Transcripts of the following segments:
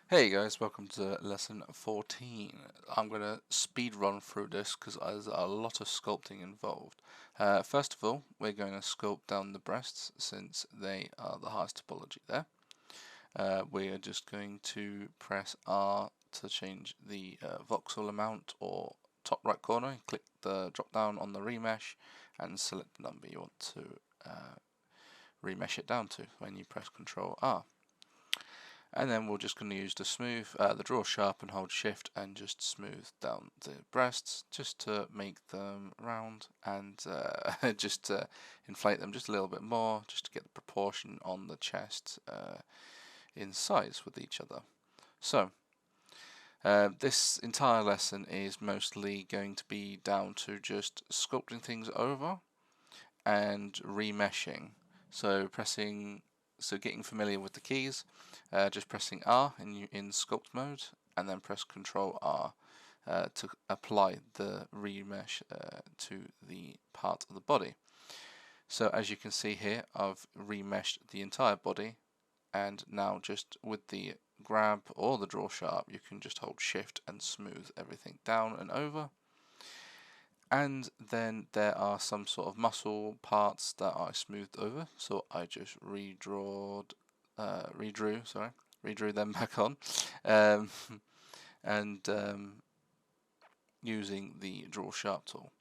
Hey guys, welcome to lesson 14. I'm going to speed run through this because there's a lot of sculpting involved. First of all, we're going to sculpt down the breasts since they are the highest topology there. We are just going to press R to change the voxel amount or top right corner, click the drop down on the remesh and select the number you want to remesh it down to when you press Ctrl R. And then we're just going to use the the draw sharp and hold shift and just smooth down the breasts just to make them round and just to inflate them just a little bit more just to get the proportion on the chest in size with each other. So this entire lesson is mostly going to be down to just sculpting things over and remeshing. So getting familiar with the keys, just pressing R in sculpt mode, and then press Control R to apply the remesh to the part of the body. So as you can see here, I've remeshed the entire body, and now just with the grab or the draw sharp, you can just hold shift and smooth everything down and over. And then there are some sort of muscle parts that I smoothed over, so I just redrew them back on, um, and using the draw sharp tool.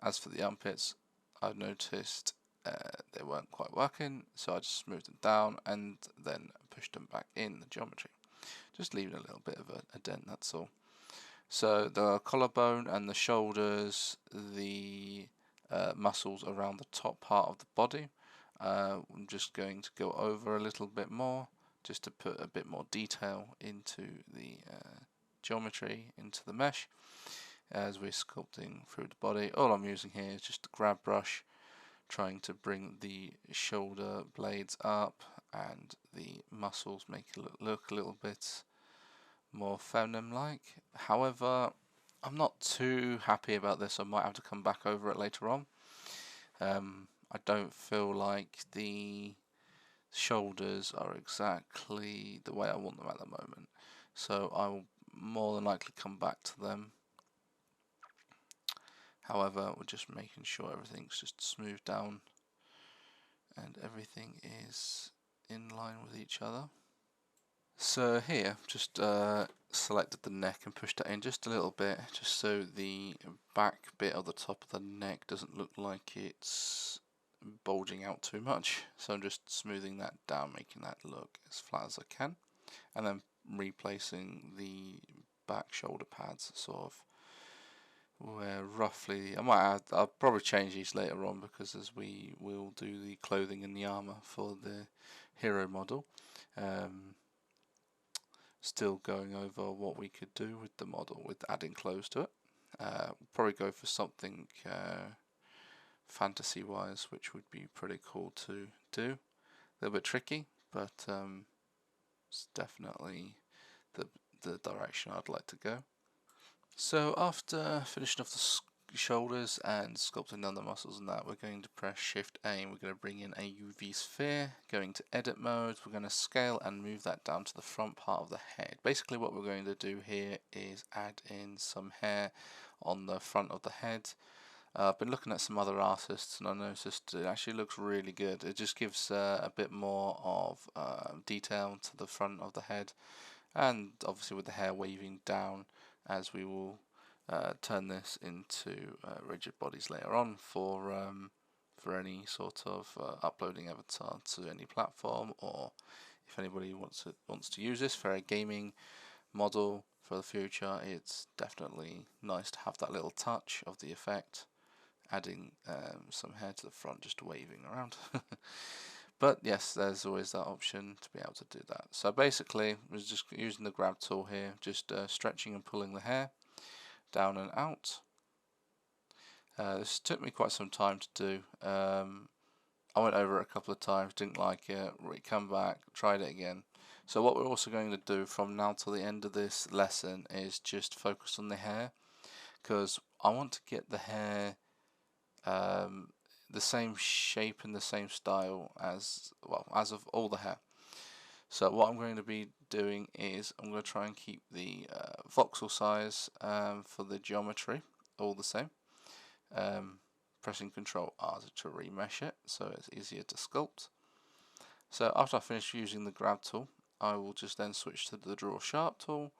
As for the armpits, I noticed they weren't quite working, so I just smoothed them down and then pushed them back in the geometry, just leaving a little bit of a dent, that's all. So the collarbone and the shoulders, the muscles around the top part of the body, I'm just going to go over a little bit more just to put a bit more detail into the geometry, into the mesh as we're sculpting through the body. All I'm using here is just a grab brush, trying to bring the shoulder blades up and the muscles make it look a little bit more feminine-like. However, I'm not too happy about this. I might have to come back over it later on. I don't feel like the shoulders are exactly the way I want them at the moment, so I will more than likely come back to them. However, we're just making sure everything's just smoothed down and everything is in line with each other. So here, just selected the neck and pushed that in just a little bit, just so the back bit of the top of the neck doesn't look like it's bulging out too much. So I'm just smoothing that down, making that look as flat as I can, and then replacing the back shoulder pads sort of where roughly I'll probably change these later on because as we will do the clothing and the armor for the hero model. Still going over what we could do with the model with adding clothes to it. We'll probably go for something fantasy wise, which would be pretty cool to do. A little bit tricky, but it's definitely the direction I'd like to go. So after finishing off the shoulders and sculpting down the muscles and that, we're going to press Shift A and we're going to bring in a UV sphere, going to edit mode, we're going to scale and move that down to the front part of the head. Basically what we're going to do here is add in some hair on the front of the head. I've been looking at some other artists and I noticed it actually looks really good. It just gives a bit more of detail to the front of the head, and obviously with the hair waving down, as we will turn this into rigid bodies later on for any sort of uploading avatar to any platform, or if anybody wants to use this for a gaming model for the future. It's definitely nice to have that little touch of the effect, adding some hair to the front, just waving around. But yes, there's always that option to be able to do that. So basically, we're just using the grab tool here, just stretching and pulling the hair down and out. This took me quite some time to do. I went over it a couple of times, didn't like it, come back, tried it again. So what we're also going to do from now till the end of this lesson is just focus on the hair, because I want to get the hair the same shape and the same style as of all the hair. So what I'm going to be doing is I'm going to try and keep the voxel size for the geometry all the same. Pressing Control R to remesh it so it's easier to sculpt. So after I finish using the grab tool, I will just then switch to the draw sharp tool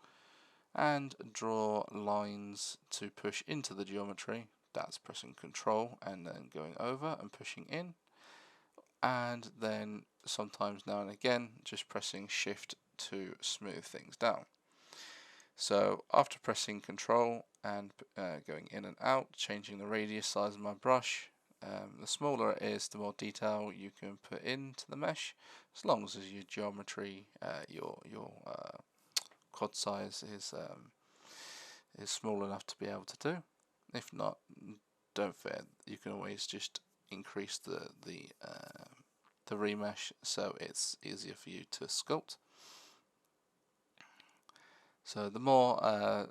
and draw lines to push into the geometry. That's pressing Control and then going over and pushing in, and then sometimes now and again just pressing Shift to smooth things down. So after pressing Control and going in and out, changing the radius size of my brush, the smaller it is, the more detail you can put into the mesh, as long as your geometry, your quad size is small enough to be able to do. If not, don't fear, you can always just increase the remesh so it's easier for you to sculpt. So the more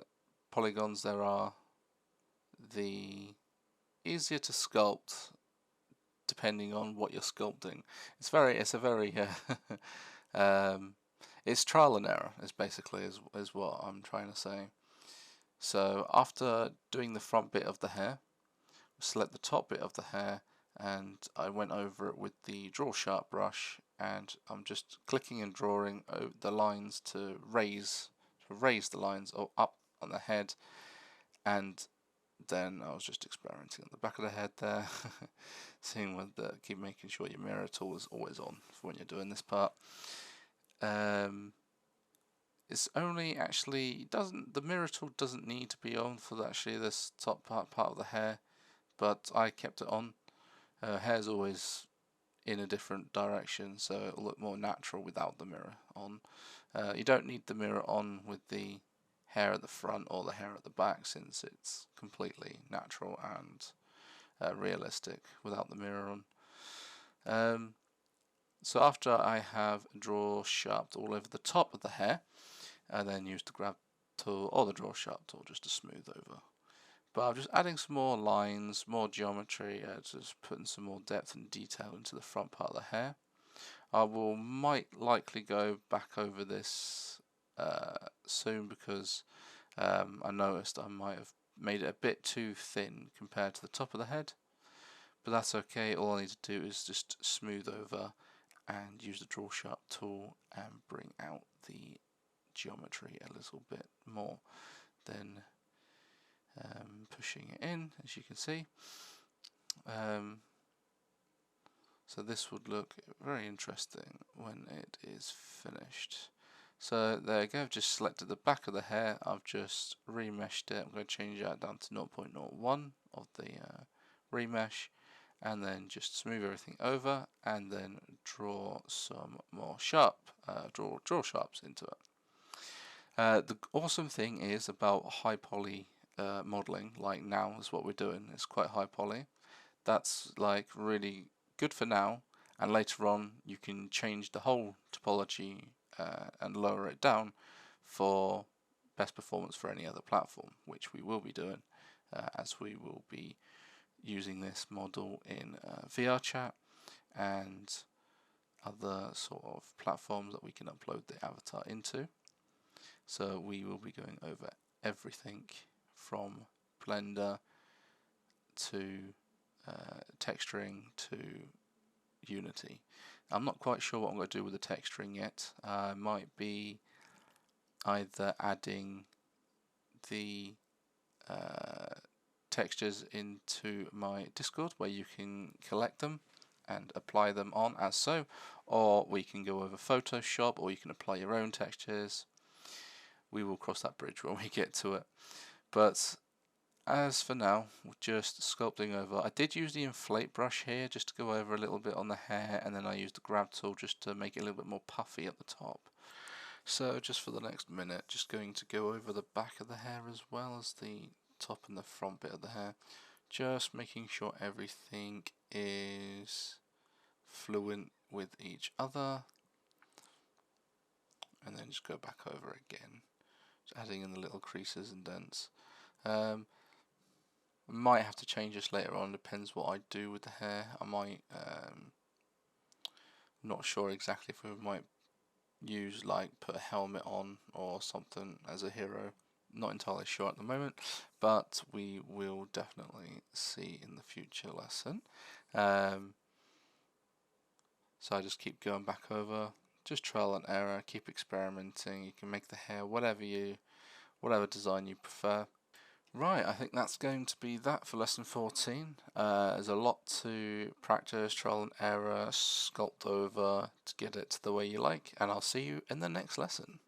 polygons there are, the easier to sculpt depending on what you're sculpting. It's a very it's trial and error is basically is what I'm trying to say. So after doing the front bit of the hair, select the top bit of the hair, and I went over it with the draw sharp brush, and I'm just clicking and drawing the lines to raise the lines up on the head, and then I was just experimenting on the back of the head there, seeing keep making sure your mirror tool is always on for when you're doing this part. It's only actually the mirror tool doesn't need to be on for actually this top part of the hair, but I kept it on. Hair's always in a different direction, so it'll look more natural without the mirror on. You don't need the mirror on with the hair at the front or the hair at the back, since it's completely natural and realistic without the mirror on. So after I have draw sharped all over the top of the hair, I then use the grab tool or the draw sharp tool just to smooth over. But I'm just adding some more lines, more geometry, just putting some more depth and detail into the front part of the hair. I might likely go back over this soon, because I noticed I might have made it a bit too thin compared to the top of the head, but that's okay. All I need to do is just smooth over and use the draw sharp tool and bring out the geometry a little bit more, then pushing it in, as you can see. So this would look very interesting when it is finished. So there you go, I've just selected the back of the hair, I've just remeshed it. I'm going to change that down to 0.01 of the remesh, and then just smooth everything over, and then draw some more draw sharps into it. The awesome thing is about high poly modeling, like now is what we're doing, it's quite high poly. That's like really good for now, and later on you can change the whole topology and lower it down for best performance for any other platform, which we will be doing as we will be using this model in VRChat and other sort of platforms that we can upload the avatar into. So we will be going over everything from Blender to texturing to Unity. I'm not quite sure what I'm going to do with the texturing yet. I might be either adding the textures into my Discord, where you can collect them and apply them on as so, or we can go over Photoshop, or you can apply your own textures. We will cross that bridge when we get to it. But as for now, we're just sculpting over. I did use the inflate brush here just to go over a little bit on the hair, and then I used the grab tool just to make it a little bit more puffy at the top. So just for the next minute, just going to go over the back of the hair as well as the top and the front bit of the hair, just making sure everything is fluent with each other, and then just go back over again, just adding in the little creases and dents. I might have to change this later on, depends what I do with the hair. I might, not sure exactly if we might use, like put a helmet on or something as a hero. Not entirely sure at the moment, but we will definitely see in the future lesson. So I just keep going back over, just trial and error, keep experimenting. You can make the hair whatever design you prefer. Right, I think that's going to be that for lesson 14. There's a lot to practice, trial and error, sculpt over to get it the way you like, and I'll see you in the next lesson.